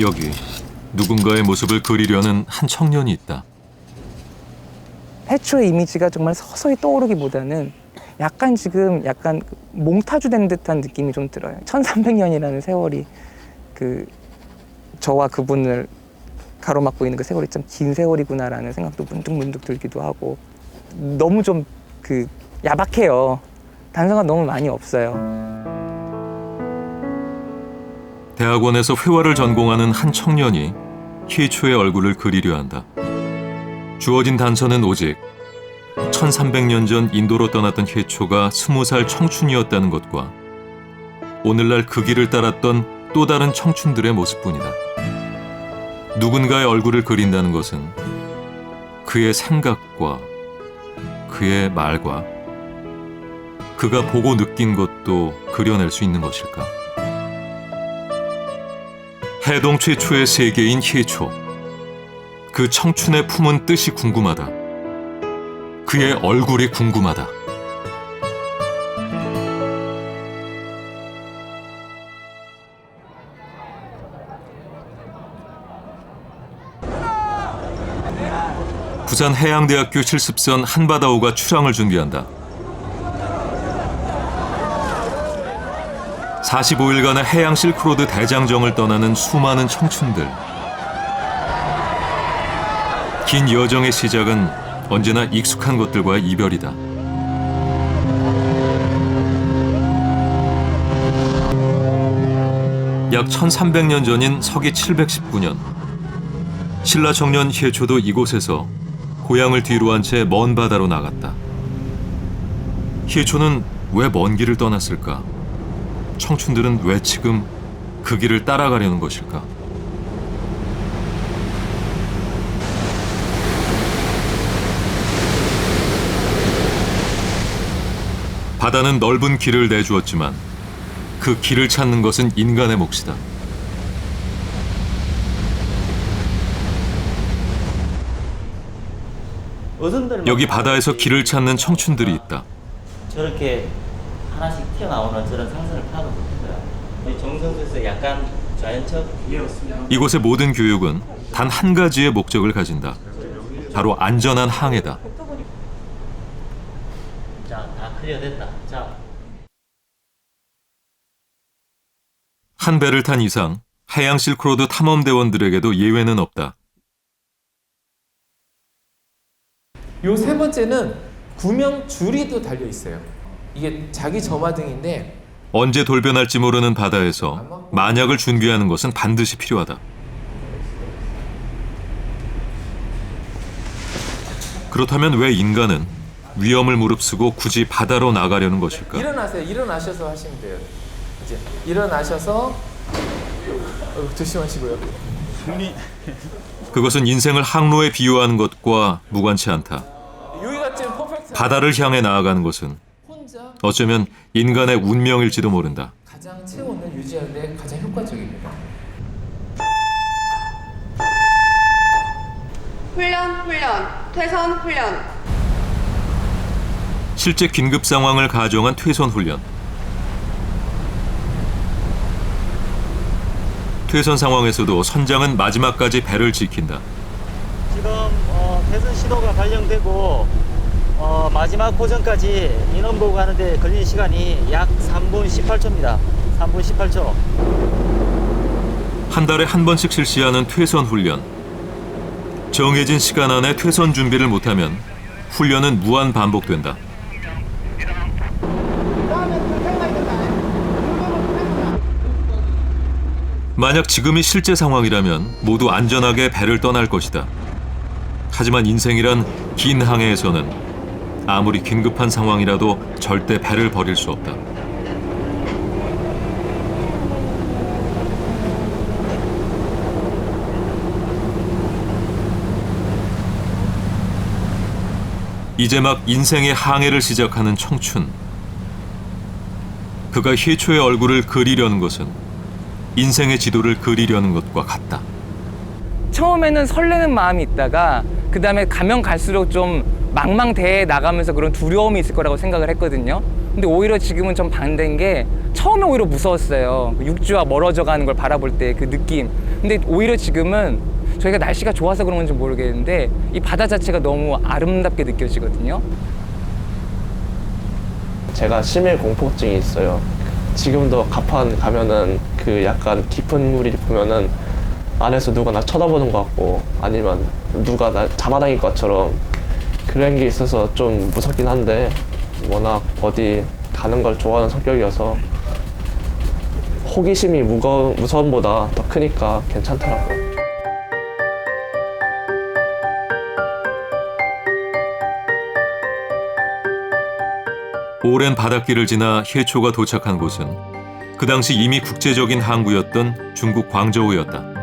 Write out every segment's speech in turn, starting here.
여기 누군가의 모습을 그리려는 한 청년이 있다. 해초의 이미지가 정말 서서히 떠오르기보다는 약간 지금 약간 몽타주된 듯한 느낌이 좀 들어요. 1300년이라는 세월이 저와 그분을 가로막고 있는 그 세월이 참 긴 세월이구나라는 생각도 문득문득 들기도 하고 너무 좀 야박해요. 단서가 너무 많이 없어요. 대학원에서 회화를 전공하는 한 청년이 희초의 얼굴을 그리려 한다. 주어진 단서는 오직 1300년 전 인도로 떠났던 희초가 20살 청춘이었다는 것과 오늘날 그 길을 따랐던 또 다른 청춘들의 모습뿐이다. 누군가의 얼굴을 그린다는 것은 그의 생각과 그의 말과 그가 보고 느낀 것도 그려낼 수 있는 것일까? 해동 최초의 세계인 희초. 그 청춘의 품은 뜻이 궁금하다. 그의 얼굴이 궁금하다. 부산 해양대학교 실습선 한바다호가 출항을 준비한다. 45일간의 해양 실크로드 대장정을 떠나는 수많은 청춘들. 긴 여정의 시작은 언제나 익숙한 것들과의 이별이다. 약 1300년 전인 서기 719년 신라 청년 희초도 이곳에서 고향을 뒤로 한 채 먼 바다로 나갔다. 희초는 왜 먼 길을 떠났을까? 청춘들은 왜 지금 그 길을 따라가려는 것일까? 바다는 넓은 길을 내주었지만 그 길을 찾는 것은 인간의 몫이다. 여기 바다에서 길을 찾는 청춘들이 있다. 저렇게 하나씩 튀어나오는 저런 상상을 파악을 못했어요. 정선수에서 약간 자연적? 이곳의 모든 교육은 단 한 가지의 목적을 가진다. 바로 안전한 항해다. 자, 다 클리어됐다. 자. 한 배를 탄 이상 해양 실크로드 탐험대원들에게도 예외는 없다. 요 세 번째는 구명 줄이도 달려 있어요. 이게 자기 점화등인데 언제 돌변할지 모르는 바다에서 만약을 준비하는 것은 반드시 필요하다. 그렇다면 왜 인간은 위험을 무릅쓰고 굳이 바다로 나가려는 것일까? 일어나세요. 일어나셔서 하시면 돼요. 이제 일어나셔서 조심하시고요. 그것은 인생을 항로에 비유하는 것과 무관치 않다. 여기가 지금 퍼펙트. 바다를 향해 나아가는 것은 혼자 어쩌면 인간의 운명일지도 모른다. 가장 체온을 유지하는 데 가장 효과적입니다. 훈련, 퇴선 훈련. 실제 긴급 상황을 가정한 퇴선 훈련. 퇴선 상황에서도 선장은 마지막까지 배를 지킨다. 지금 퇴선 시도가 발령되고 마지막 고정까지 인원 보고하는데 걸리는 시간이 약 3분 18초입니다. 3분 18초. 한 달에 한 번씩 실시하는 퇴선 훈련. 정해진 시간 안에 퇴선 준비를 못하면 훈련은 무한 반복된다. 만약 지금이 실제 상황이라면 모두 안전하게 배를 떠날 것이다. 하지만 인생이란 긴 항해에서는 아무리 긴급한 상황이라도 절대 배를 버릴 수 없다. 이제 막 인생의 항해를 시작하는 청춘. 그가 희초의 얼굴을 그리려는 것은 인생의 지도를 그리려는 것과 같다. 처음에는 설레는 마음이 있다가 그 다음에 가면 갈수록 좀 망망대해에 나가면서 그런 두려움이 있을 거라고 생각을 했거든요. 근데 오히려 지금은 좀 반대인 게 처음에 오히려 무서웠어요. 육지와 멀어져 가는 걸 바라볼 때 그 느낌. 근데 오히려 지금은 저희가 날씨가 좋아서 그런 건지 모르겠는데 이 바다 자체가 너무 아름답게 느껴지거든요. 제가 심해 공포증이 있어요. 지금도 가판 가면은 그 약간 깊은 물이 보면은 안에서 누가 나 쳐다보는 것 같고 아니면 누가 나 잡아당길 것처럼 그런 게 있어서 좀 무섭긴 한데 워낙 어디 가는 걸 좋아하는 성격이어서 호기심이 무서움보다 더 크니까 괜찮더라고요. 오랜 바닷길을 지나 혜초가 도착한 곳은 그 당시 이미 국제적인 항구였던 중국 광저우였다.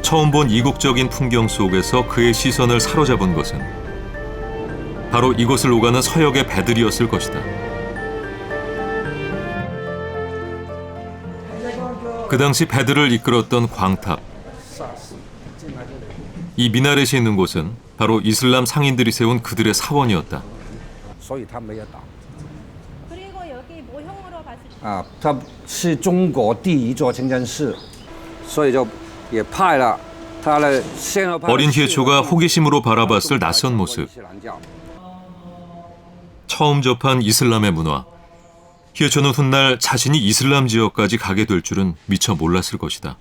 처음 본 이국적인 풍경 속에서 그의 시선을 사로잡은 것은 바로 이곳을 오가는 서역의 배들이었을 것이다. 그 당시 배들을 이끌었던 광탑. 이 미나렛이 있는 곳은 바로 이슬람 상인들이 세운 그들의 사원이었다. 所以他没有打。 그리고 여기 모형으로 봤을 때 啊，它是中国第一座清真寺，所以就也派了他的先后派了 어린 희초가 호기심으로 바라봤을 낯선 모습. 처음 접한 이슬람의 문화. 희초는 훗날 자신이 이슬람 지역까지 가게 될 줄은 미처 몰랐을 것이다.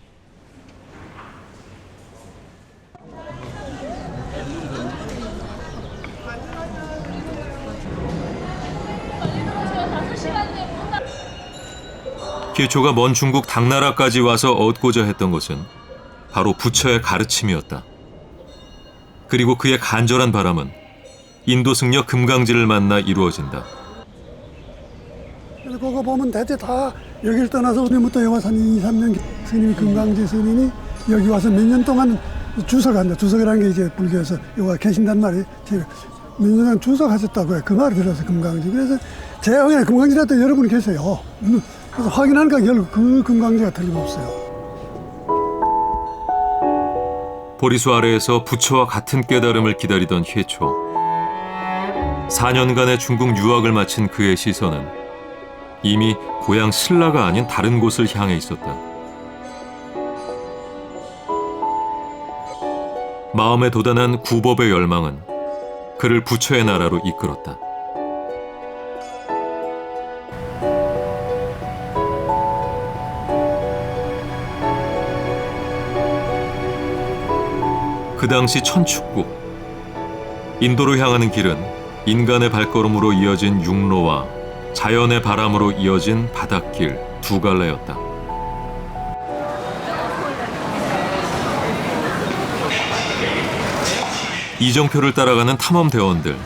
희초가 먼 중국 당나라까지 와서 얻고자 했던 것은 바로 부처의 가르침이었다. 그리고 그의 간절한 바람은 인도 승려 금강지를 만나 이루어진다. 그거 보면 대체 다 여기를 떠나서 우리부터 여기 와서 2, 3년 스님이 금강지 스님이 여기 와서 몇 년 동안 주석한다. 주석이라는 게 이제 불교에서 여기 계신단 말이에요. 몇 년간 주석하셨다고 해요. 그 말을 들어서 금강지. 그래서 제 영에 금강지라도 여러분이 계세요. 그래서 확인하니까 결국 그 금강지가 틀림없어요. 보리수 아래에서 부처와 같은 깨달음을 기다리던 희초. 4년간의 중국 유학을 마친 그의 시선은 이미 고향 신라가 아닌 다른 곳을 향해 있었다. 마음에 돋아난 구법의 열망은 그를 부처의 나라로 이끌었다. 그 당시 천축국. 인도로 향하는 길은 인간의 발걸음으로 이어진 육로와 자연의 바람으로 이어진 바닷길 두 갈래였다. 이정표를 따라가는 탐험대원들.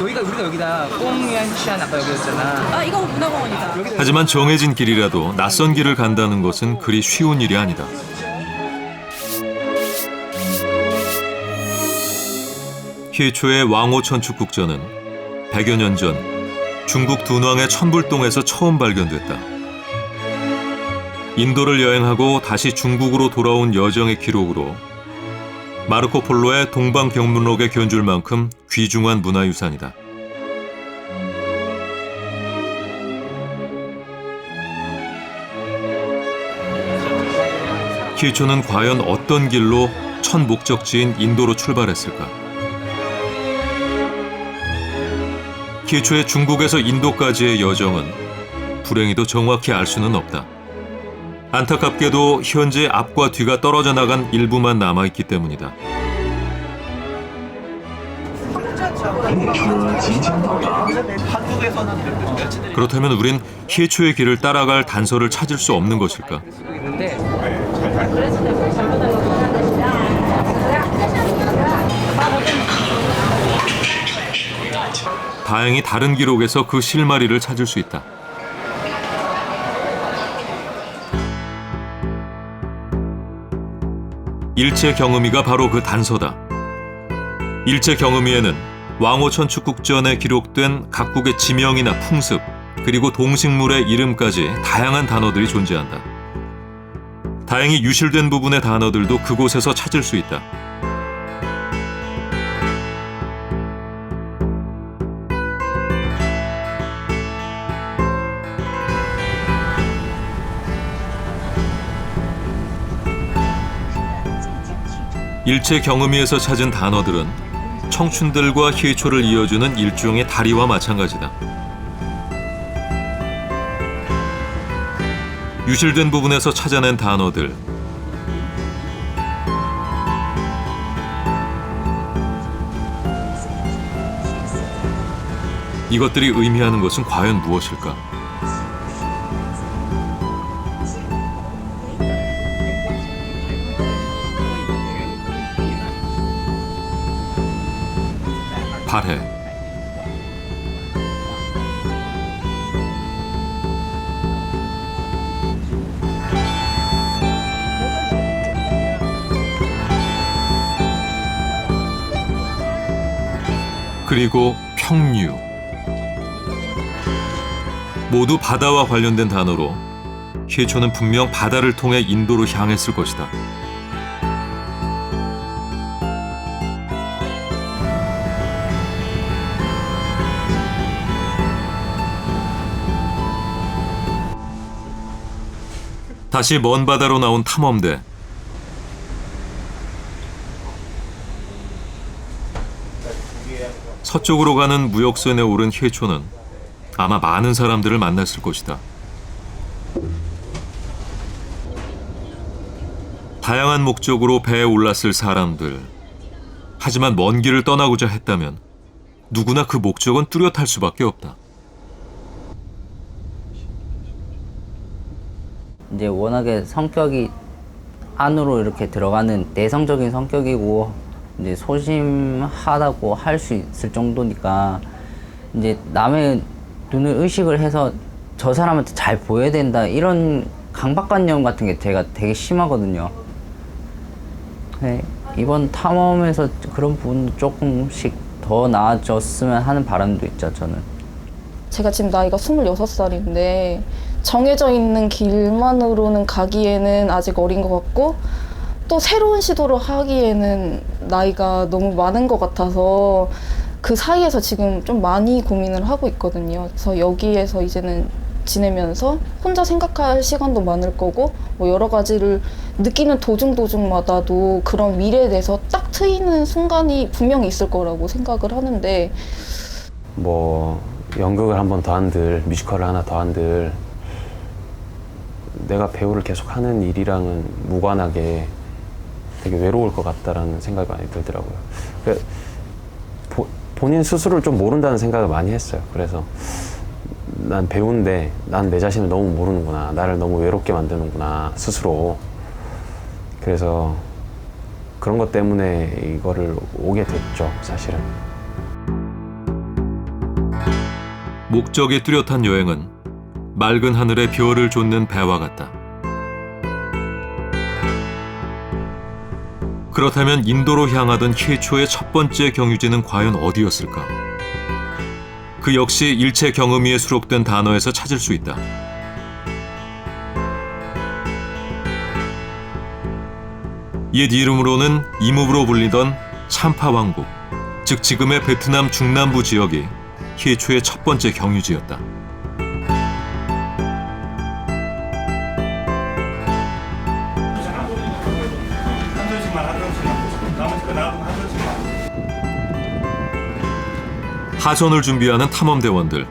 우리가 여기다 꽁리안시안 아까 여기였잖아. 아 이거 문화공원이다. 하지만 정해진 길이라도 낯선 길을 간다는 것은 그리 쉬운 일이 아니다. 희초의 왕호 천축국전은 100여 년 전 중국 둔왕의 천불동에서 처음 발견됐다. 인도를 여행하고 다시 중국으로 돌아온 여정의 기록으로 마르코폴로의 동방병문록에 견줄 만큼 귀중한 문화유산이다. 희초는 과연 어떤 길로 첫 목적지인 인도로 출발했을까? 희초의 중국에서 인도까지의 여정은 불행히도 정확히 알 수는 없다. 안타깝게도 현재 앞과 뒤가 떨어져 나간 일부만 남아있기 때문이다. 그렇다면 우린 희초의 길을 따라갈 단서를 찾을 수 없는 것일까? 다행히 다른 기록에서 그 실마리를 찾을 수 있다. 일체 경음이가 바로 그 단서다. 일체 경음이에는 왕호 천축국전에 기록된 각국의 지명이나 풍습, 그리고 동식물의 이름까지 다양한 단어들이 존재한다. 다행히 유실된 부분의 단어들도 그곳에서 찾을 수 있다. 일체 경음위에서 찾은 단어들은 청춘들과 희초를 이어주는 일종의 다리와 마찬가지다. 유실된 부분에서 찾아낸 단어들, 이것들이 의미하는 것은 과연 무엇일까? 발해, 그리고 평류. 모두 바다와 관련된 단어로 희초는 분명 바다를 통해 인도로 향했을 것이다. 다시 먼 바다로 나온 탐험대. 서쪽으로 가는 무역선에 오른 희초는 아마 많은 사람들을 만났을 것이다. 다양한 목적으로 배에 올랐을 사람들. 하지만 먼 길을 떠나고자 했다면 누구나 그 목적은 뚜렷할 수밖에 없다. 이제 워낙에 성격이 안으로 이렇게 들어가는 내성적인 성격이고 이제 소심하다고 할 수 있을 정도니까 이제 남의 눈을 의식을 해서 저 사람한테 잘 보여야 된다 이런 강박관념 같은 게 제가 되게 심하거든요. 네, 이번 탐험에서 그런 부분도 조금씩 더 나아졌으면 하는 바람도 있죠, 저는. 제가 지금 나이가 26살인데 정해져 있는 길만으로는 가기에는 아직 어린 것 같고 또 새로운 시도를 하기에는 나이가 너무 많은 것 같아서 그 사이에서 지금 좀 많이 고민을 하고 있거든요. 그래서 여기에서 이제는 지내면서 혼자 생각할 시간도 많을 거고 뭐 여러 가지를 느끼는 도중마다도 그런 미래에 대해서 딱 트이는 순간이 분명히 있을 거라고 생각을 하는데 뭐 연극을 한 번 더 한들 뮤지컬을 하나 더 한들 내가 배우를 계속 하는 일이랑은 무관하게 되게 외로울 것 같다라는 생각이 많이 들더라고요. 그러니까 본인 스스로를 좀 모른다는 생각을 많이 했어요. 그래서 난 배우인데 난 내 자신을 너무 모르는구나. 나를 너무 외롭게 만드는구나 스스로. 그래서 그런 것 때문에 이거를 오게 됐죠, 사실은. 목적이 뚜렷한 여행은 맑은 하늘에 별을 좇는 배와 같다. 그렇다면 인도로 향하던 희초의 첫 번째 경유지는 과연 어디였을까? 그 역시 일체 경음위에 수록된 단어에서 찾을 수 있다. 옛 이름으로는 이묵으로 불리던 참파 왕국, 즉 지금의 베트남 중남부 지역이 희초의 첫 번째 경유지였다. 하선을 준비하는 탐험대원들.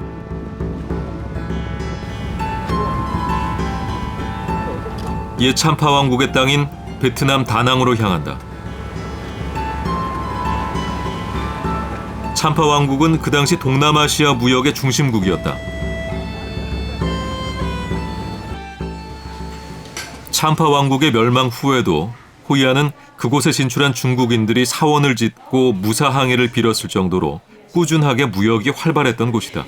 옛 참파 왕국의 땅인 베트남 다낭으로 향한다. 참파 왕국은 그 당시 동남아시아 무역의 중심국이었다. 참파 왕국의 멸망 후에도 호이안은 그곳에 진출한 중국인들이 사원을 짓고 무사항해를 빌었을 정도로 꾸준하게 무역이 활발했던 곳이다.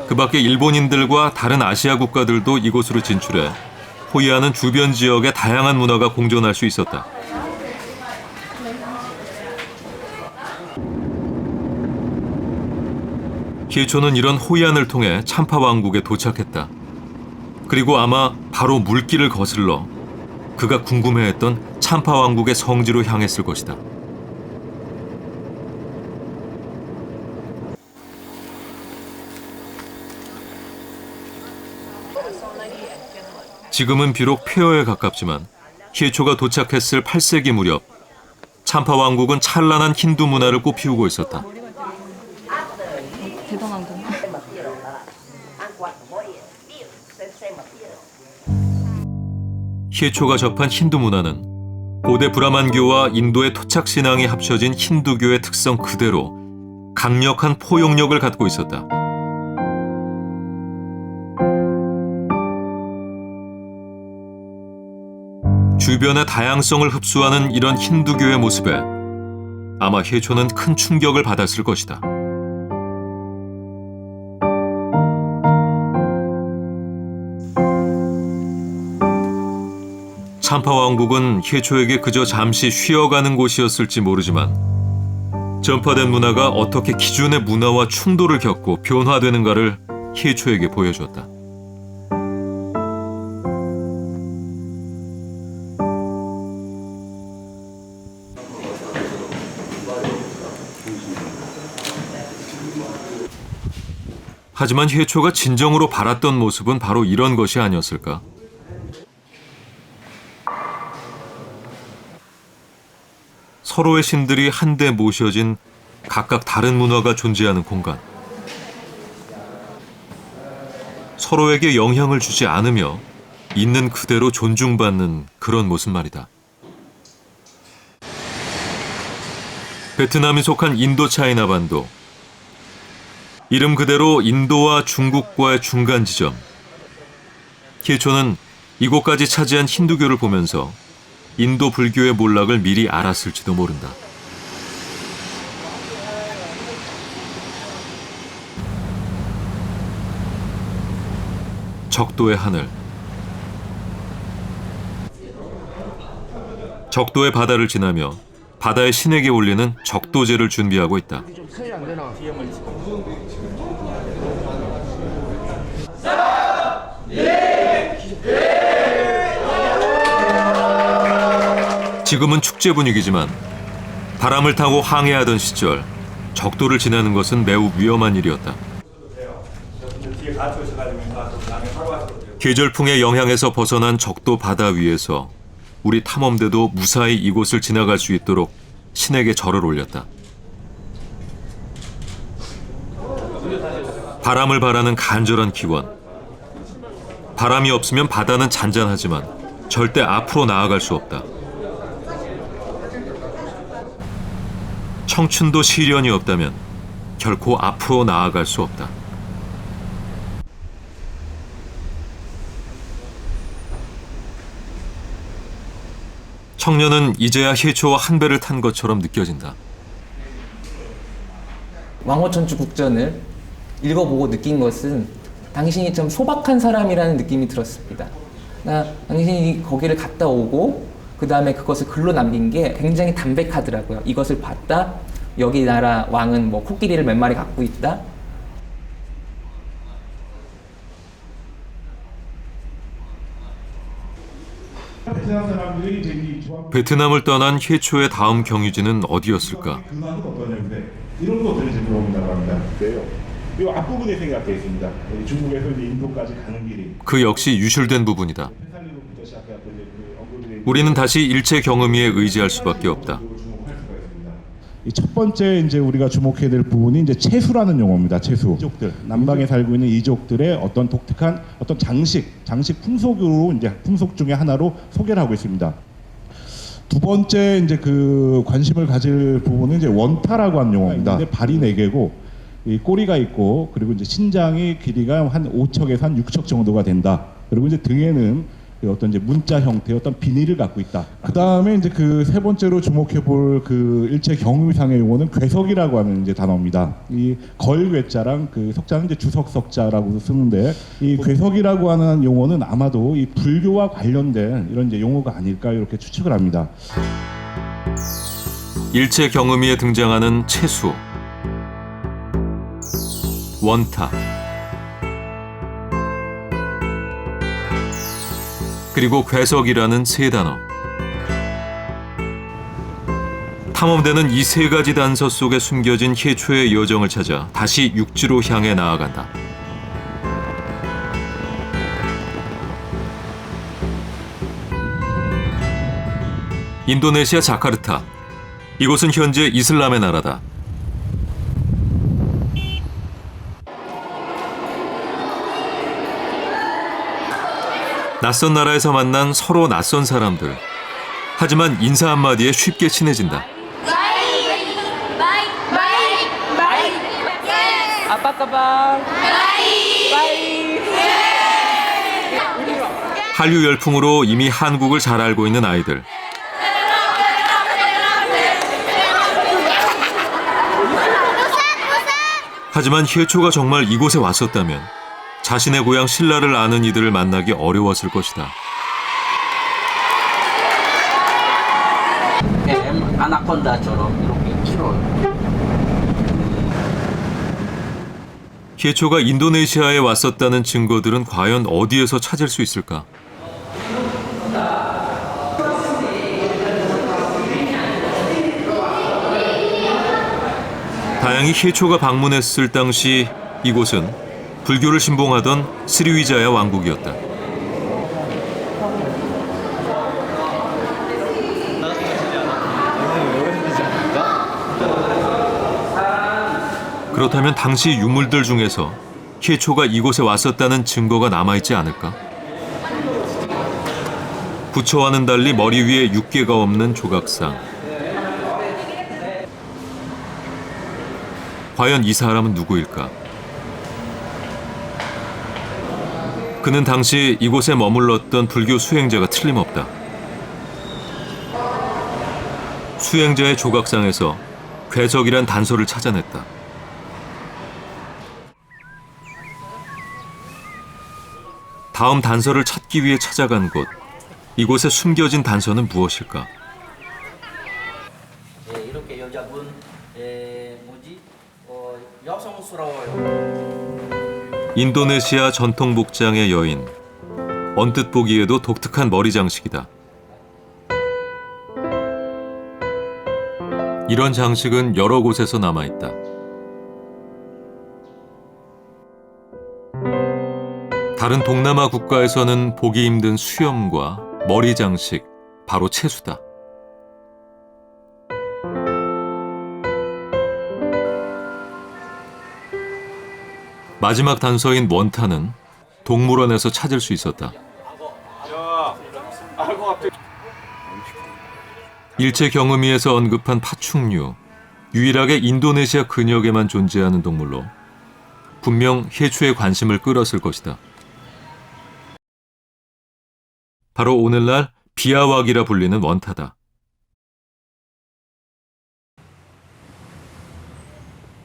그 밖에 일본인들과 다른 아시아 국가들도 이곳으로 진출해 호이안은 주변 지역의 다양한 문화가 공존할 수 있었다. 희초는 이런 호이안을 통해 참파 왕국에 도착했다. 그리고 아마 바로 물길을 거슬러 그가 궁금해했던 참파 왕국의 성지로 향했을 것이다. 지금은 비록 폐허에 가깝지만 희초가 도착했을 8세기 무렵 참파 왕국은 찬란한 힌두 문화를 꽃피우고 있었다. 대단한데. 희초가 접한 힌두 문화는 고대 브라만교와 인도의 토착 신앙이 합쳐진 힌두교의 특성 그대로 강력한 포용력을 갖고 있었다. 주변의 다양성을 흡수하는 이런 힌두교의 모습에 아마 희초는 큰 충격을 받았을 것이다. 참파 왕국은 희초에게 그저 잠시 쉬어가는 곳이었을지 모르지만 전파된 문화가 어떻게 기존의 문화와 충돌을 겪고 변화되는가를 희초에게 보여주었다. 하지만 희초가 진정으로 바랐던 모습은 바로 이런 것이 아니었을까? 서로의 신들이 한데 모셔진 각각 다른 문화가 존재하는 공간. 서로에게 영향을 주지 않으며 있는 그대로 존중받는 그런 모습 말이다. 베트남이 속한 인도차이나 반도. 이름 그대로 인도와 중국과의 중간 지점. 희초는 이곳까지 차지한 힌두교를 보면서 인도 불교의 몰락을 미리 알았을지도 모른다. 적도의 하늘. 적도의 바다를 지나며 바다의 신에게 올리는 적도제를 준비하고 있다. 지금은 축제 분위기지만 바람을 타고 항해하던 시절 적도를 지나는 것은 매우 위험한 일이었다. 계절풍의 영향에서 벗어난 적도 바다 위에서 우리 탐험대도 무사히 이곳을 지나갈 수 있도록 신에게 절을 올렸다. 바람을 바라는 간절한 기원. 바람이 없으면 바다는 잔잔하지만 절대 앞으로 나아갈 수 없다. 청춘도 시련이 없다면 결코 앞으로 나아갈 수 없다. 청년은 이제야 희초와 한 배를 탄 것처럼 느껴진다. 왕호천주 국전을 읽어보고 느낀 것은 당신이 좀 소박한 사람이라는 느낌이 들었습니다. 당신이 거기를 갔다 오고 그 다음에 그것을 글로 남긴 게 굉장히 담백하더라고요. 이것을 봤다. 여기 나라 왕은 뭐 코끼리를 몇 마리 갖고 있다. 베트남을 떠난 희초의 다음 경유지는 어디였을까? 이런 것들을 이제 물어본다고 합니다. 이 앞부분에 생각되어 있습니다. 중국에서 인도까지 가는 길이. 그 역시 유실된 부분이다. 우리는 다시 일체 경음이에 의지할 수밖에 없다. 첫 번째 이제 우리가 주목해야 될 부분이 이제 채수라는 용어입니다. 채수. 이족들, 남방에 살고 있는 이족들의 어떤 독특한 어떤 장식 풍속으로 이제 풍속 중에 하나로 소개를 하고 있습니다. 두 번째 이제 그 관심을 가질 부분은 이제 원타라고 하는 용어입니다. 발이 4개고 이 꼬리가 있고 그리고 이제 신장의 길이가 한 5척에서 한 6척 정도가 된다. 그리고 이제 등에는 어떤 이제 문자 형태의 어떤 비닐을 갖고 있다. 그 다음에 이제 그 세 번째로 주목해 볼 그 일체 경유상의 용어는 괴석이라고 하는 이제 단어입니다. 이 걸괴자랑 그 석자는 이제 주석석자라고 쓰는데 이 괴석이라고 하는 용어는 아마도 이 불교와 관련된 이런 이제 용어가 아닐까 이렇게 추측을 합니다. 일체 경음이에 등장하는 채수, 원타, 그리고 괴석이라는 세 단어. 탐험대는 이 세 가지 단서 속에 숨겨진 희초의 여정을 찾아 다시 육지로 향해 나아간다. 인도네시아 자카르타. 이곳은 현재 이슬람의 나라다. 낯선 나라에서 만난 서로 낯선 사람들. 하지만 인사 한마디에 쉽게 친해진다. 아빠 가방. 한류 열풍으로 이미 한국을 잘 알고 있는 아이들. 하지만 희초가 정말 이곳에 왔었다면 자신의 고향 신라를 아는 이들을 만나기 어려웠을 것이다. 아나콘다처럼 이렇게 길어요. 희초가 인도네시아에 왔었다는 증거들은 과연 어디에서 찾을 수 있을까? 다행히 희초가 방문했을 당시 이곳은 불교를 신봉하던 스리위자야 왕국이었다. 그렇다면 당시 유물들 중에서 희초가 이곳에 왔었다는 증거가 남아있지 않을까? 부처와는 달리 머리 위에 육개가 없는 조각상. 과연 이 사람은 누구일까? 그는 당시 이곳에 머물렀던 불교 수행자가 틀림없다. 수행자의 조각상에서 궤적이란 단서를 찾아냈다. 다음 단서를 찾기 위해 찾아간 곳. 이곳에 숨겨진 단서는 무엇일까? 이렇게 여자분 여성스러워요. 인도네시아 전통 복장의 여인. 언뜻 보기에도 독특한 머리 장식이다. 이런 장식은 여러 곳에서 남아있다. 다른 동남아 국가에서는 보기 힘든 수염과 머리 장식, 바로 채수다. 마지막 단서인 원탄은 동물원에서 찾을 수 있었다. 일체 경음이에서 언급한 파충류, 유일하게 인도네시아 근역에만 존재하는 동물로 분명 희초의 관심을 끌었을 것이다. 바로 오늘날 비아왁이라 불리는 원타다.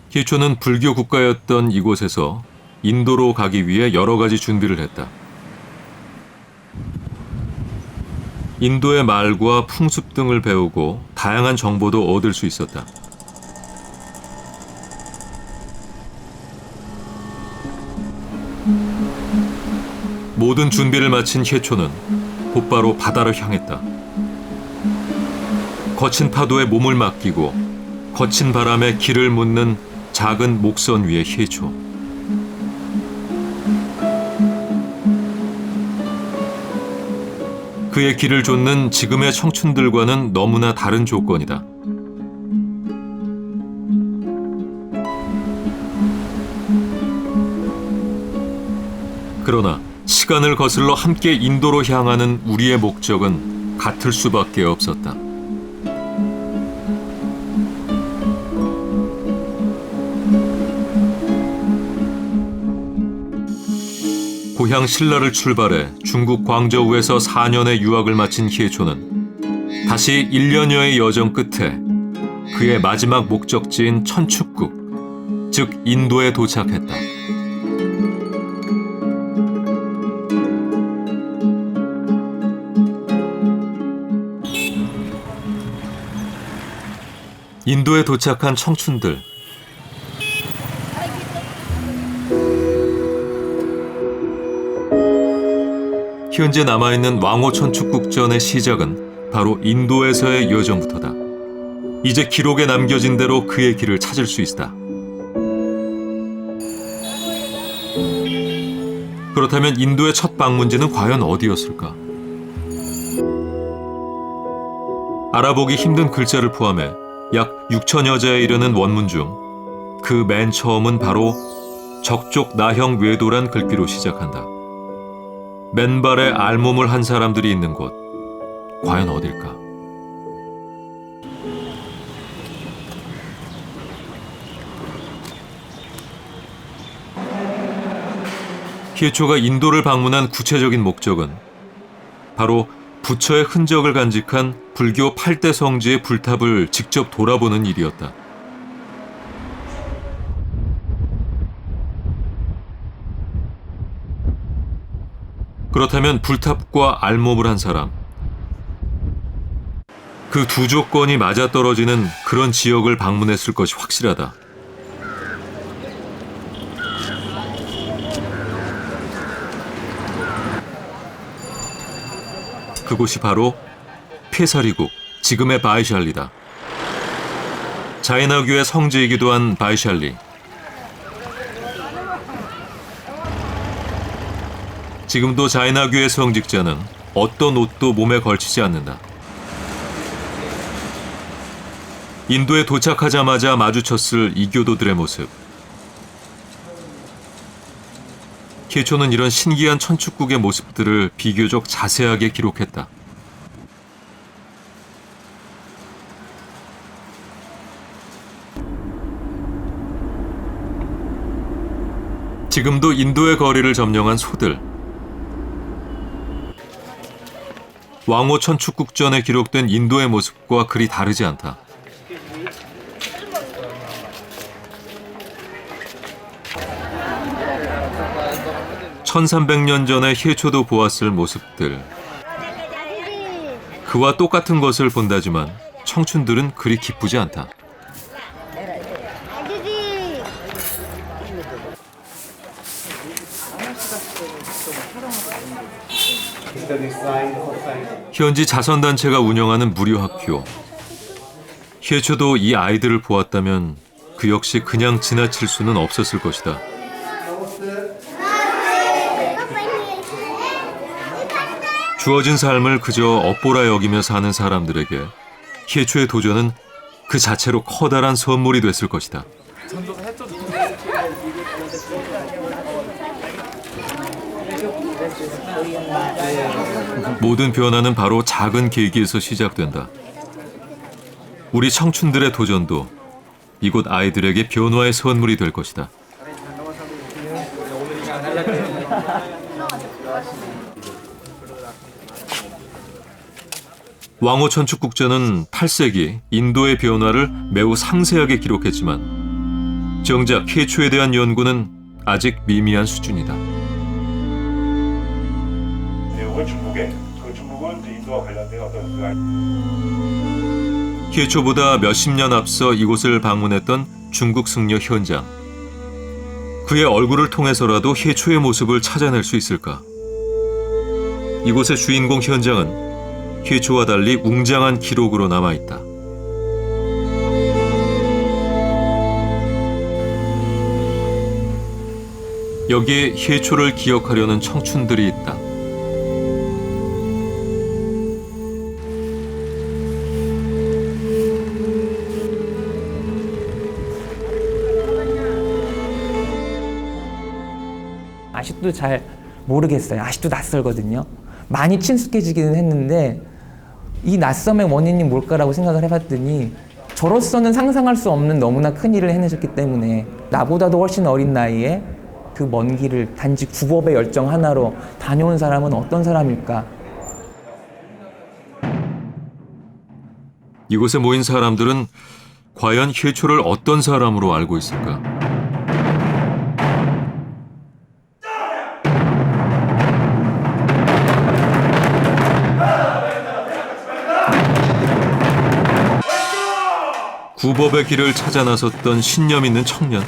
희초는 불교 국가였던 이곳에서 인도로 가기 위해 여러 가지 준비를 했다. 인도의 말과 풍습 등을 배우고 다양한 정보도 얻을 수 있었다. 모든 준비를 마친 희초는 곧바로 바다를 향했다. 거친 파도에 몸을 맡기고 거친 바람에 길을 묻는 작은 목선 위의 희초. 그의 길을 좇는 지금의 청춘들과는 너무나 다른 조건이다. 그러나 시간을 거슬러 함께 인도로 향하는 우리의 목적은 같을 수밖에 없었다. 고향 신라를 출발해 중국 광저우에서 4년의 유학을 마친 희초는 다시 1년여의 여정 끝에 그의 마지막 목적지인 천축국, 즉 인도에 도착했다. 인도에 도착한 청춘들. 현재 남아있는 왕호 천축국전의 시작은 바로 인도에서의 여정부터다. 이제 기록에 남겨진 대로 그의 길을 찾을 수 있다. 그렇다면 인도의 첫 방문지는 과연 어디였을까? 알아보기 힘든 글자를 포함해 약 6천여 자에 이르는 원문 중 그 맨 처음은 바로 적족 나형 외도란 글귀로 시작한다. 맨발에 알몸을 한 사람들이 있는 곳, 과연 어딜까? 희초가 인도를 방문한 구체적인 목적은 바로 부처의 흔적을 간직한 불교 8대 성지의 불탑을 직접 돌아보는 일이었다. 그렇다면 불탑과 알몸을 한 사람, 그 두 조건이 맞아떨어지는 그런 지역을 방문했을 것이 확실하다. 그곳이 바로 폐사리국, 지금의 바이샬리다. 자이나교의 성지이기도 한 바이샬리. 지금도 자이나교의 성직자는 어떤 옷도 몸에 걸치지 않는다. 인도에 도착하자마자 마주쳤을 이교도들의 모습. 희초는 이런 신기한 천축국의 모습들을 비교적 자세하게 기록했다. 지금도 인도의 거리를 점령한 소들. 왕호 천축국전에 기록된 인도의 모습과 그리 다르지 않다. (1300년) 전에 희초도 보았을 모습들. 그와 똑같은 것을 본다지만 청춘들은 그리 기쁘지 않다. 현지 자선단체가 운영하는 무료학교. 희초도 이 아이들을 보았다면 그 역시 그냥 지나칠 수는 없었을 것이다. 주어진 삶을 그저 업보라 여기며 사는 사람들에게 희초의 도전은 그 자체로 커다란 선물이 됐을 것이다. 모든 변화는 바로 작은 계기에서 시작된다. 우리 청춘들의 도전도 이곳 아이들에게 변화의 선물이 될 것이다. 왕호 천축국전은 8세기 인도의 변화를 매우 상세하게 기록했지만 정작 희초에 대한 연구는 아직 미미한 수준이다. 내용은 중국은 인도와 관련된 어떤 희초보다 몇십 년 앞서 이곳을 방문했던 중국 승려 현장. 그의 얼굴을 통해서라도 희초의 모습을 찾아낼 수 있을까? 이곳의 주인공 현장은 희초와 달리 웅장한 기록으로 남아있다. 여기에 희초를 기억하려는 청춘들이 있다. 아직도 잘 모르겠어요. 아직도 낯설거든요. 많이 친숙해지기는 했는데 이 낯섦의 원인이 뭘까라고 생각을 해봤더니 저로서는 상상할 수 없는 너무나 큰 일을 해내셨기 때문에 나보다도 훨씬 어린 나이에 그 먼 길을 단지 구법의 열정 하나로 다녀온 사람은 어떤 사람일까? 이곳에 모인 사람들은 과연 희초를 어떤 사람으로 알고 있을까? 구법의 길을 찾아 나섰던 신념 있는 청년.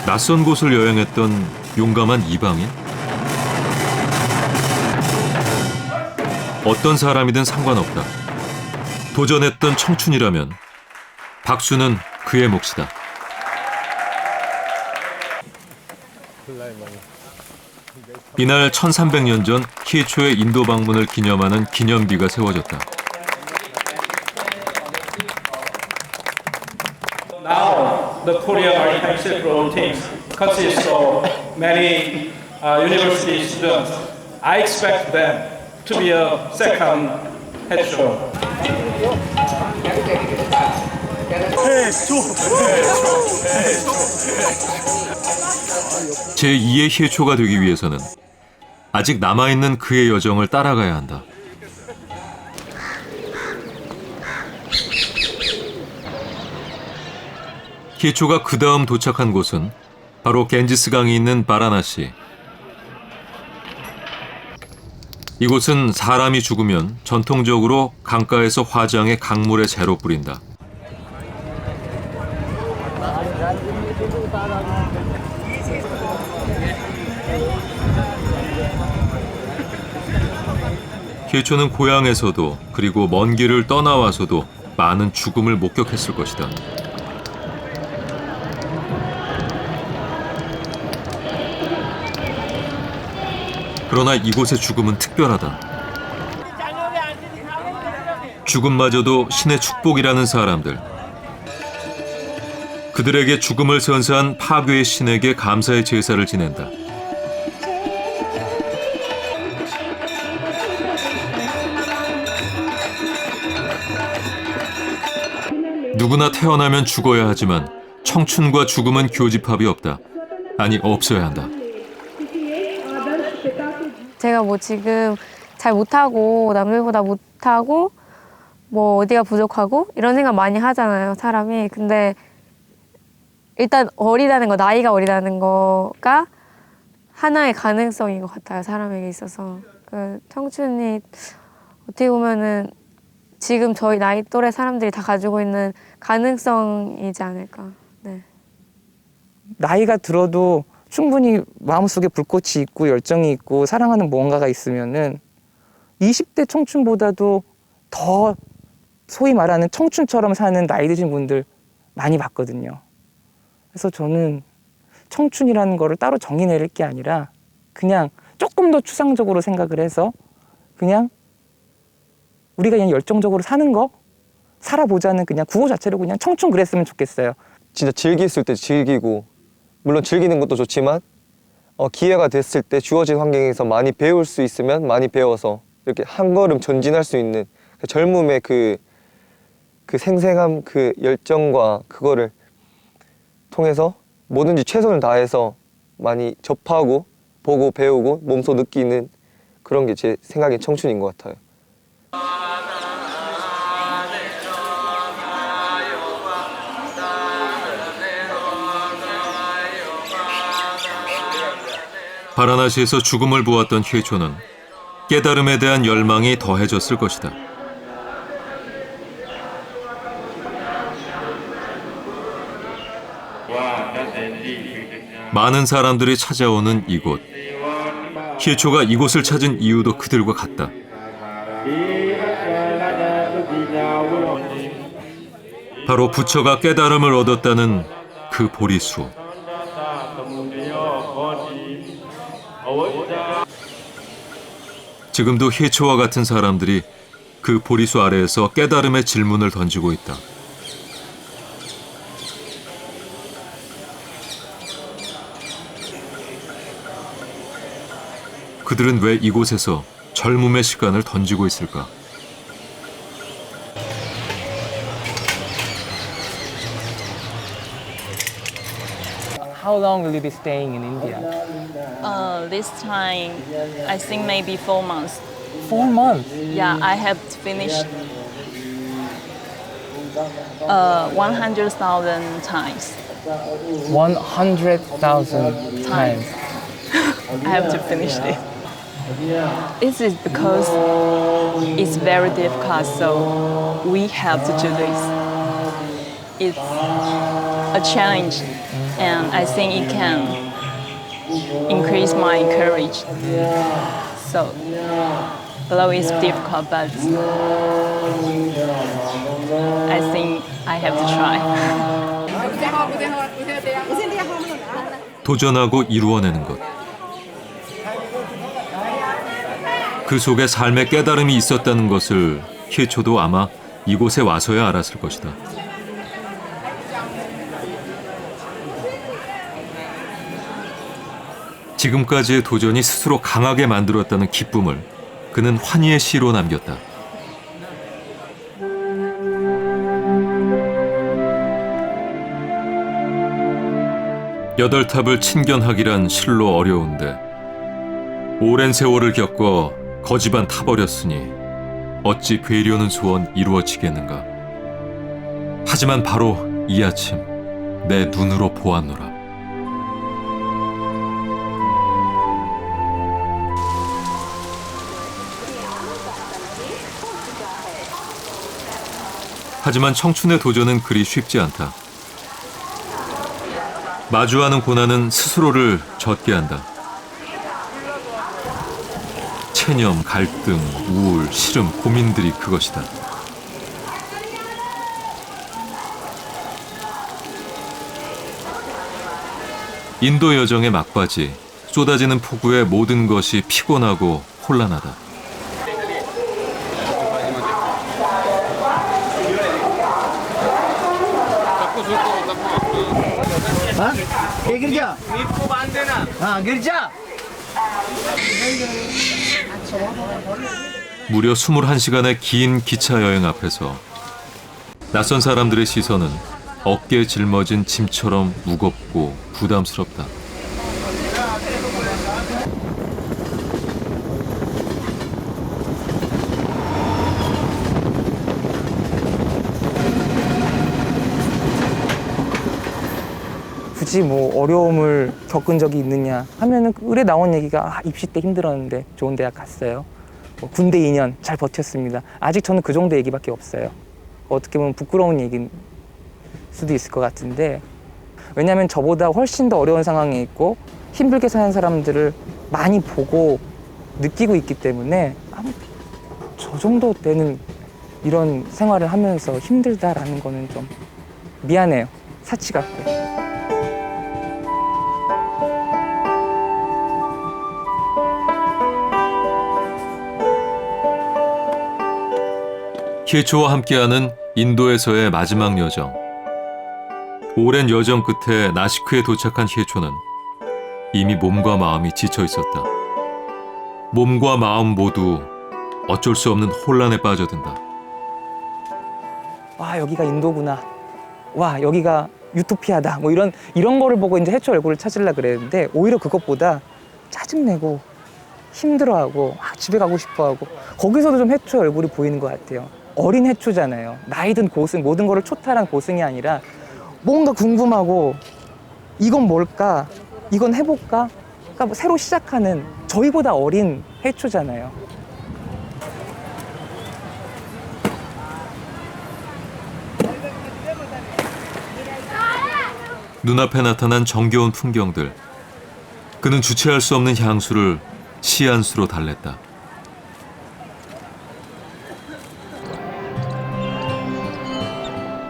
낯선 곳을 여행했던 용감한 이방인. 어떤 사람이든 상관없다. 도전했던 청춘이라면 박수는 그의 몫이다. 이날 1300년 전 희초의 인도 방문을 기념하는 기념비가 세워졌다. Now, the Korea Maritime Silk Road team consists of many university students. I expect them to be a second headshot. 제2의 희초가 되기 위해서는 아직 남아있는 그의 여정을 따라가야 한다. 희초가 그 다음 도착한 곳은 바로 겐지스강이 있는 바라나시. 이곳은 사람이 죽으면 전통적으로 강가에서 화장해 강물에 재로 뿌린다. 희초는 고향에서도 그리고 먼 길을 떠나와서도 많은 죽음을 목격했을 것이다. 그러나 이곳의 죽음은 특별하다. 죽음마저도 신의 축복이라는 사람들. 그들에게 죽음을 선사한 파괴의 신에게 감사의 제사를 지낸다. 누구나 태어나면 죽어야 하지만 청춘과 죽음은 교집합이 없다. 아니, 없어야 한다. 제가 뭐 지금 잘 못하고 남들보다 못하고 뭐 어디가 부족하고 이런 생각 많이 하잖아요, 사람이. 근데 일단 어리다는 거, 나이가 어리다는 거가 하나의 가능성인 것 같아요, 사람에게 있어서. 그 청춘이 어떻게 보면은 지금 저희 나이 또래 사람들이 다 가지고 있는 가능성이지 않을까. 네. 나이가 들어도 충분히 마음속에 불꽃이 있고 열정이 있고 사랑하는 무언가가 있으면은 20대 청춘보다도 더 소위 말하는 청춘처럼 사는 나이 드신 분들 많이 봤거든요. 그래서 저는 청춘이라는 거를 따로 정의 내릴 게 아니라 그냥 조금 더 추상적으로 생각을 해서 그냥 우리가 그냥 열정적으로 사는 거 살아보자는 그냥 구호 자체로 그냥 청춘 그랬으면 좋겠어요. 진짜 즐겼을 때 즐기고 물론 즐기는 것도 좋지만 기회가 됐을 때 주어진 환경에서 많이 배울 수 있으면 많이 배워서 이렇게 한 걸음 전진할 수 있는 그 젊음의 그 생생함, 그 열정과 그거를 통해서 뭐든지 최선을 다해서 많이 접하고 보고 배우고 몸소 느끼는 그런 게 제 생각엔 청춘인 것 같아요. 바라나시에서 죽음을 보았던 희초는 깨달음에 대한 열망이 더해졌을 것이다. 많은 사람들이 찾아오는 이곳. 희초가 이곳을 찾은 이유도 그들과 같다. 바로 부처가 깨달음을 얻었다는 그 보리수. 지금도 희초와 같은 사람들이 그 보리수 아래에서 깨달음의 질문을 던지고 있다. 그들은 왜 이곳에서 젊음의 시간을 던지고 있을까? How long will you be staying in India? This time, I think maybe 4 months. 4 months? Yeah, I have finished 100,000 times. 100,000 times. I have to finish it. This is because it's very difficult, so we have to do this. It's a challenge, and I think it can increase my courage. So, although it's difficult, but I think I have to try. 도전하고 이루어내는 것. 그 속에 삶의 깨달음이 있었다는 것을 희초도 아마 이곳에 와서야 알았을 것이다. 지금까지의 도전이 스스로 강하게 만들었다는 기쁨을 그는 환희의 시로 남겼다. 여덟 탑을 친견하기란 실로 어려운데 오랜 세월을 겪어 거지반 타버렸으니 어찌 되려는 소원 이루어지겠는가. 하지만 바로 이 아침 내 눈으로 보았노라. 하지만 청춘의 도전은 그리 쉽지 않다. 마주하는 고난은 스스로를 젖게 한다. 체념, 갈등, 우울, 시름, 고민들이 그것이다. 인도 여정의 막바지, 쏟아지는 폭우에 모든 것이 피곤하고 혼란하다. Girja Girja 무려 21시간의 긴 기차 여행 앞에서 낯선 사람들의 시선은 어깨에 짊어진 짐처럼 무겁고 부담스럽다. 굳이 뭐 어려움을 겪은 적이 있느냐 하면은 의뢰 나온 얘기가 입시 때 힘들었는데 좋은 대학 갔어요. 뭐 군대 2년 잘 버텼습니다. 아직 저는 그 정도 얘기밖에 없어요. 어떻게 보면 부끄러운 얘기일 수도 있을 것 같은데, 왜냐하면 저보다 훨씬 더 어려운 상황에 있고 힘들게 사는 사람들을 많이 보고 느끼고 있기 때문에 저 정도 되는 이런 생활을 하면서 힘들다라는 거는 좀 미안해요. 사치 같고. 희초와 함께하는 인도에서의 마지막 여정. 오랜 여정 끝에 나시크에 도착한 희초는 이미 몸과 마음이 지쳐 있었다. 몸과 마음 모두 어쩔 수 없는 혼란에 빠져든다. 와, 여기가 인도구나. 와, 여기가 유토피아다. 뭐 이런 거를 보고 이제 해초 얼굴을 찾으려고 그랬는데 오히려 그것보다 짜증내고 힘들어하고 집에 가고 싶어하고, 거기서도 좀 해초 얼굴이 보이는 것 같아요. 어린 해초잖아요. 나이든 고승, 모든 거를 초탈한 고승이 아니라 뭔가 궁금하고 이건 뭘까? 이건 해볼까? 그러니까 뭐 새로 시작하는 저희보다 어린 해초잖아요. 눈앞에 나타난 정겨운 풍경들. 그는 주체할 수 없는 향수를 시안수로 달랬다.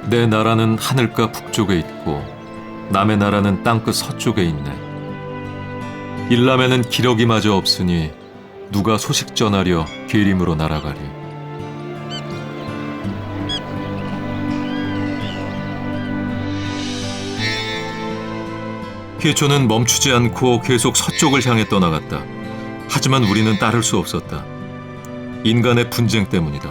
내 나라는 하늘가 북쪽에 있고 남의 나라는 땅끝 서쪽에 있네. 일남에는 기러기마저 없으니 누가 소식 전하려 계림으로 날아가리. 희초는 멈추지 않고 계속 서쪽을 향해 떠나갔다. 하지만 우리는 따를 수 없었다. 인간의 분쟁 때문이다.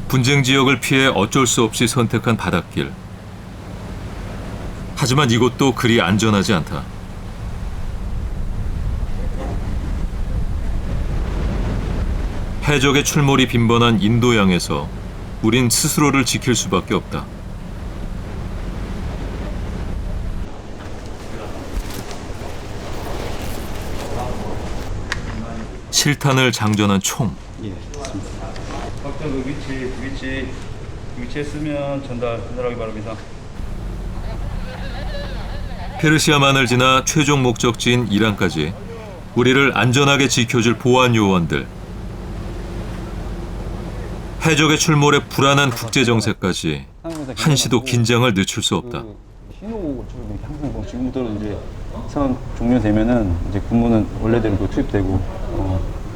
분쟁 지역을 피해 어쩔 수 없이 선택한 바닷길. 하지만 이곳도 그리 안전하지 않다. 해적의 출몰이 빈번한 인도양에서 우린 스스로를 지킬 수밖에 없다. 실탄을 장전한 총. 어떤 그 위치에 쓰면 전달하기 바랍니다. 페르시아만을 지나 최종 목적지인 이란까지 우리를 안전하게 지켜줄 보안 요원들. 해적의 출몰에 불안한 국제 정세까지 한시도 긴장을 늦출 수 없다. 신호처럼 항상 뭐 지금부터 이제 상황 종료되면은 이제 군무는 원래대로 투입되고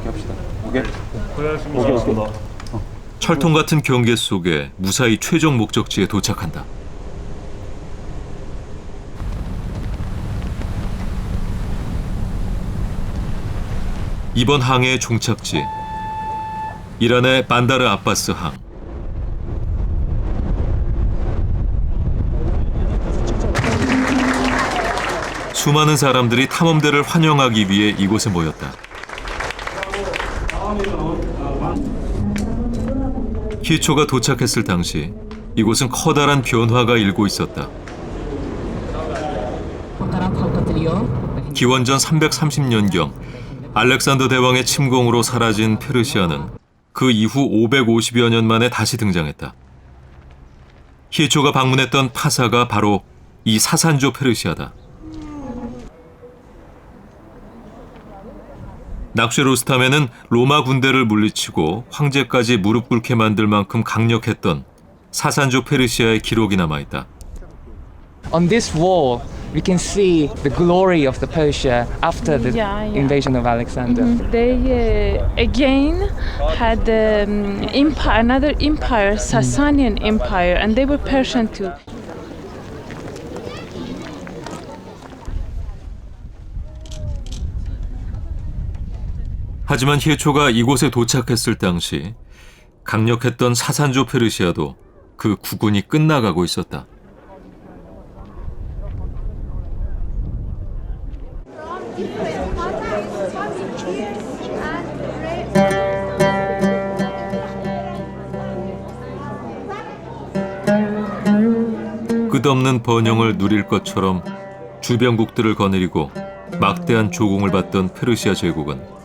이렇게 합시다. 오케이? 고생하셨습니다. 철통 같은 경계 속에 무사히 최종 목적지에 도착한다. 이번 항해의 종착지, 이란의 반다르 아바스 항. 수많은 사람들이 탐험대를 환영하기 위해 이곳에 모였다. 희초가 도착했을 당시 이곳은 커다란 변화가 일고 있었다. 기원전 330년경 알렉산더 대왕의 침공으로 사라진 페르시아는 그 이후 550여 년 만에 다시 등장했다. 희초가 방문했던 파사가 바로 이 사산조 페르시아다. 납쉐로스탐에는 로마 군대를 물리치고 황제까지 무릎 꿇게 만들 만큼 강력했던 사산조 페르시아의 기록이 남아있다. On this wall, we can see the glory of the Persia after the invasion of Alexander. They again had empire, another empire, Sasanian Empire, and they were Persian too. 하지만 희초가 이곳에 도착했을 당시 강력했던 사산조 페르시아도 그 국운이 끝나가고 있었다. 끝없는 번영을 누릴 것처럼 주변국들을 거느리고 막대한 조공을 받던 페르시아 제국은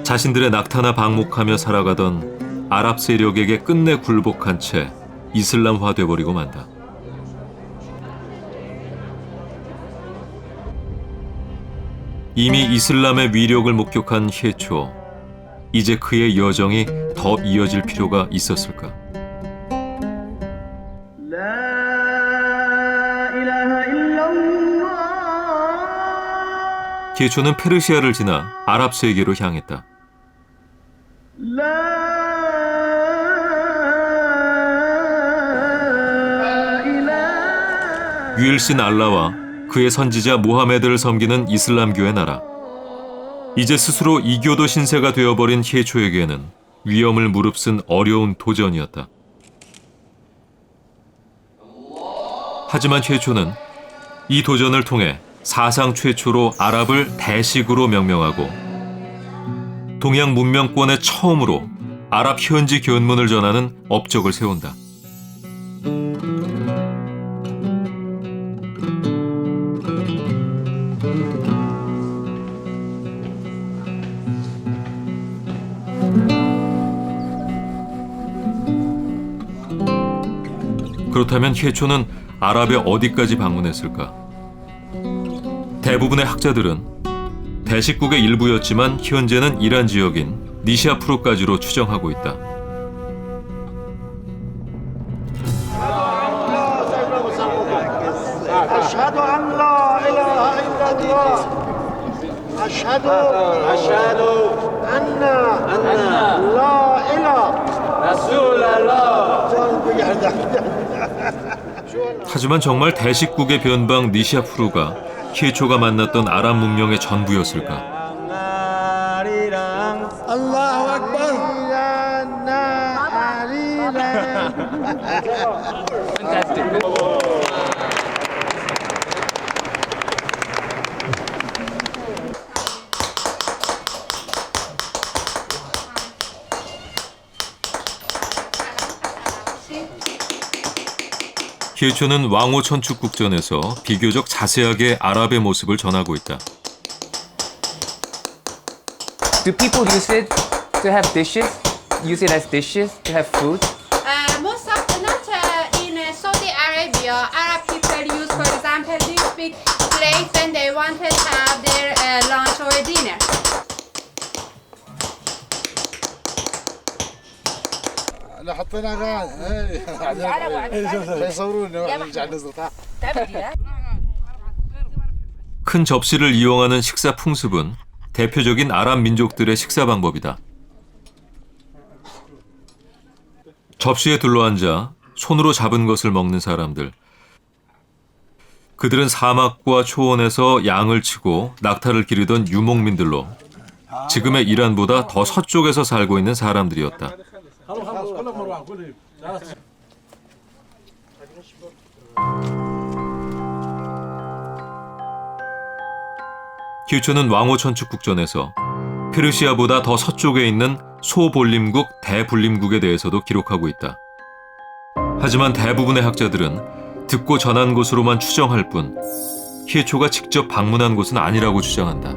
자신들의 낙타나 방목하며 살아가던 아랍 세력에게 끝내 굴복한 채 이슬람화 돼버리고 만다. 이미 이슬람의 위력을 목격한 희초, 이제 그의 여정이 더 이어질 필요가 있었을까? 희초는 페르시아를 지나 아랍 세계로 향했다. 유일신 알라와 그의 선지자 모하메드를 섬기는 이슬람교의 나라. 이제 스스로 이교도 신세가 되어버린 희초에게는 위험을 무릅쓴 어려운 도전이었다. 하지만 희초는 이 도전을 통해 사상 최초로 아랍을 대식으로 명명하고 동양 문명권의 처음으로 아랍 현지 견문을 전하는 업적을 세운다. 그렇다면 희초는 아랍의 어디까지 방문했을까? 대부분의 학자들은 대식국의 일부였지만 현재는 이란 지역인 니시아푸르까지로 추정하고 있다. 하지만 정말 대식국의 변방 니시아푸르가 희초가 만났던 아랍 문명의 전부였을까? 알라후 악발. 희초는 왕호 천축국전에서 비교적 자세하게 아랍의 모습을 전하고 있다. Do people use it to have dishes? Use it as dishes to have food? Most often not in Saudi Arabia. Arab people use, for example, this big plate when they want to have their lunch or dinner. 큰 접시를 이용하는 식사 풍습은 대표적인 아랍 민족들의 식사 방법이다. 접시에 둘러앉아 손으로 잡은 것을 먹는 사람들. 그들은 사막과 초원에서 양을 치고 낙타를 기르던 유목민들로 지금의 이란보다 더 서쪽에서 살고 있는 사람들이었다. 히초는 왕호천축국전에서 페르시아보다 더 서쪽에 있는 소볼림국 대불림국에 대해서도 기록하고 있다. 하지만 대부분의 학자들은 듣고 전한 것으로만 추정할 뿐 히초가 직접 방문한 곳은 아니라고 주장한다.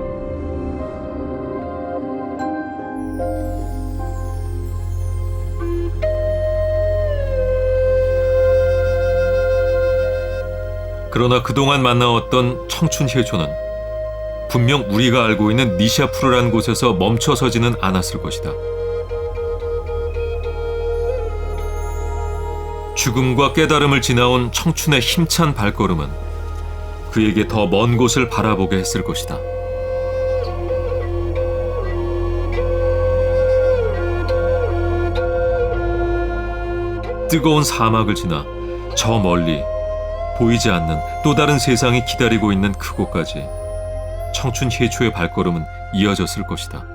그러나 그동안 만나왔던 청춘 히초는 분명 우리가 알고 있는 니샤푸르란 곳에서 멈춰서지는 않았을 것이다. 죽음과 깨달음을 지나온 청춘의 힘찬 발걸음은 그에게 더 먼 곳을 바라보게 했을 것이다. 뜨거운 사막을 지나 저 멀리 보이지 않는 또 다른 세상이 기다리고 있는 그곳까지 청춘 히초의 발걸음은 이어졌을 것이다.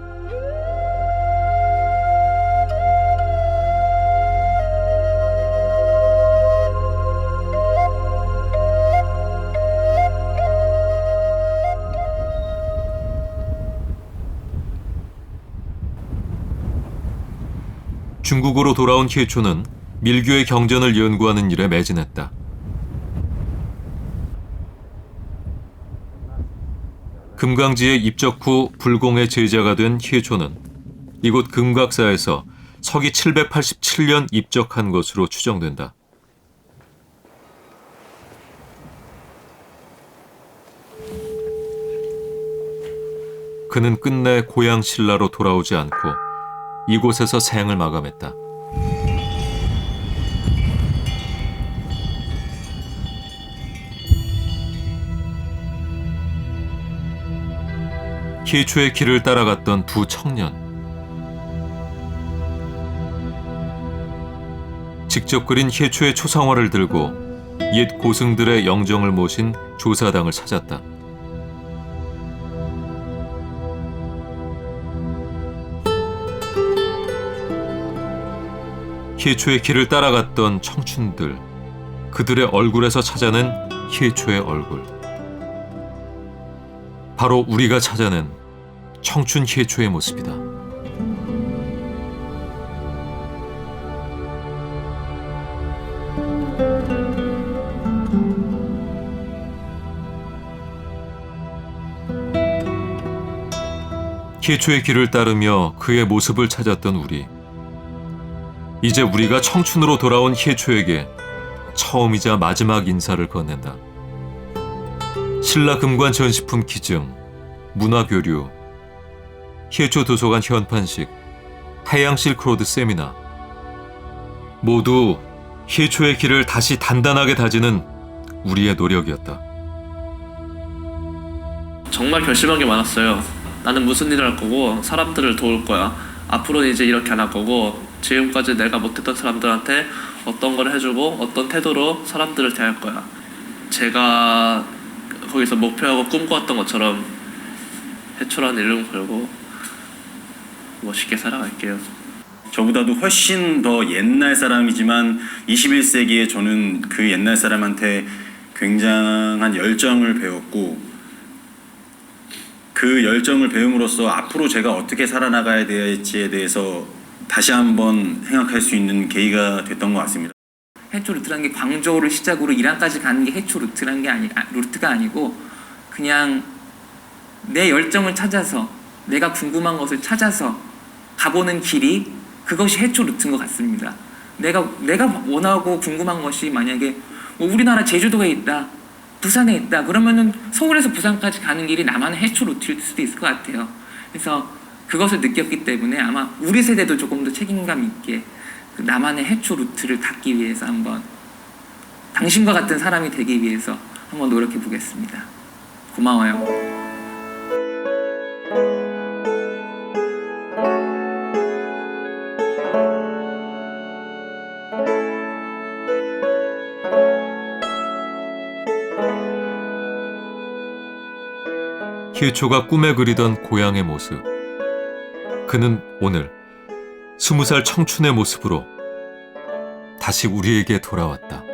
중국으로 돌아온 히초는 밀교의 경전을 연구하는 일에 매진했다. 금강지에 입적 후 불공의 제자가 된 히초는 이곳 금각사에서 서기 787년 입적한 것으로 추정된다. 그는 끝내 고향 신라로 돌아오지 않고 이곳에서 생을 마감했다. 히초의 길을 따라갔던 두 청년. 직접 그린 히초의 초상화를 들고 옛 고승들의 영정을 모신 조사당을 찾았다. 히초의 길을 따라갔던 청춘들, 그들의 얼굴에서 찾아낸 히초의 얼굴. 바로 우리가 찾아낸 청춘 히초의 모습이다. 히초의 길을 따르며 그의 모습을 찾았던 우리. 이제 우리가 청춘으로 돌아온 히초에게 처음이자 마지막 인사를 건넨다. 신라 금관 전시품 기증, 문화교류, 히초 도서관 현판식, 태양 실크로드 세미나. 모두 히초의 길을 다시 단단하게 다지는 우리의 노력이었다. 정말 결심한 게 많았어요. 나는 무슨 일을 할 거고 사람들을 도울 거야. 앞으로는 이제 이렇게 안 할 거고 지금까지 내가 못했던 사람들한테 어떤 걸 해주고 어떤 태도로 사람들을 대할 거야. 제가 거기서 목표하고 꿈꿔왔던 것처럼 해초라는 이름 걸고 멋있게 살아갈게요. 저보다도 훨씬 더 옛날 사람이지만 21세기에 저는 그 옛날 사람한테 굉장한 열정을 배웠고 그 열정을 배움으로써 앞으로 제가 어떻게 살아나가야 될지에 대해서 다시 한번 생각할 수 있는 계기가 됐던 것 같습니다. 해초 루트라는 게 광저우를 시작으로 이란까지 가는 게 해초 루트라는 게 루트가 아니고 그냥 내 열정을 찾아서 내가 궁금한 것을 찾아서 가보는 길이 그것이 해초 루트인 것 같습니다. 내가 원하고 궁금한 것이 만약에 뭐 우리나라 제주도에 있다, 부산에 있다 그러면은 서울에서 부산까지 가는 길이 나만의 해초 루트일 수도 있을 것 같아요. 그래서 그것을 느꼈기 때문에 아마 우리 세대도 조금 더 책임감 있게 나만의 해초 루트를 닫기 위해서 한번 당신과 같은 사람이 되기 위해서 한번 노력해 보겠습니다. 고마워요. 희초가 꿈에 그리던 고향의 모습. 그는 오늘 20살 청춘의 모습으로 다시 우리에게 돌아왔다.